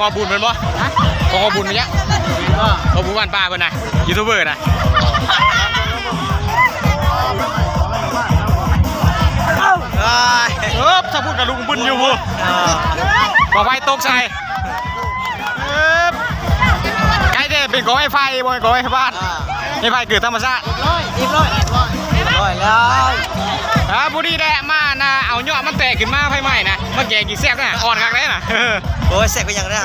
อาบุญเป็นบ่ของอาบุญมันเนี้ยอาบุญบ้านป้าเป็นนะยูทูบเบอร์นะถ้าพูดกับลุงบุญอยู่พูบอกไฟตกใส่ใกล้จะเป็นกองไฟบอยกองไฟบ้านไฟเกิดธรรมชาติร้อยแล้วบุรีแดะมานะเอายอดมันแตกขึ้นมาไฟไหม้นะมันแก่กี่แซ่บนะอ่อนกักเลยนะโอ้ยแซ่บไปอย่างนี้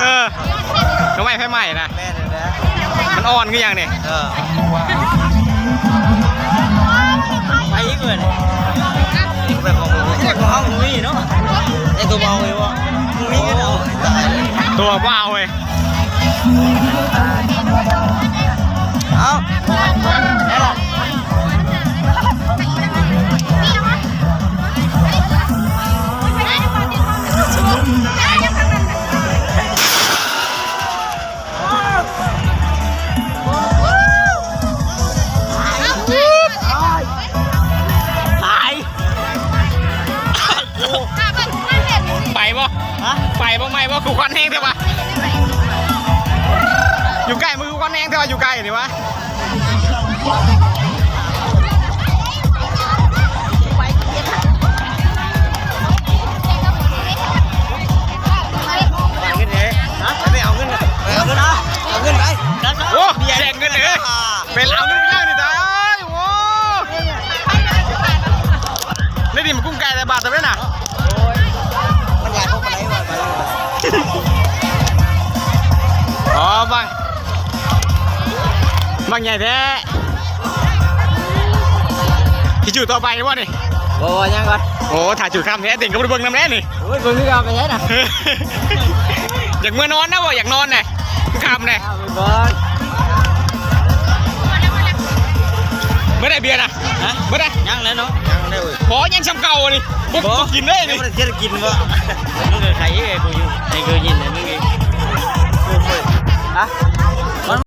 ทำไมไฟไหม้นะแม่เลยนะมันอ่อนก็อย่างนี้ไปอีกเลยแบบของห้องมีเนาะไอตัวเบาเลยวะมีกันเอาตัวเบาเลยเอาไปบ่ไม่บ่ขู่ควันแห้งเถอะวะอยู่ใกล้มือควันแห้งเถอะวะอยู่ใกล้นี่วะโอ้แจกเงินเลยเป็นเอาเงินไปย่างนี่จ้าโอ้นี่ดิมันกุ้งไก่แต่บาทแต่ไม่น่ะมันใหญ่พวกอะไรวะอ๋อบางใหญ่แท้ที่จุดต่อไปวะนี่โอ้ยังก่อนโอ้ถ่ายจุดคำแท้ติ่งก็ไปเบิ่งน้ำแน่นี่โอ้ยเบิ่งที่เราไปแท้น่ะอยากเมื่อนอนนะบ่อยากนอนไงคำไงไม่ได้เบียร์นะไม่ได้ยังแล้วเนาะยังได้เลยพอยังช้ำเก่าเลยก็กินได้นี่ไม่ได้เที่ยวกินวะมึงเคยใครไอ้กูอยู่ไอ้กูยินไอ้มึงไงฮะ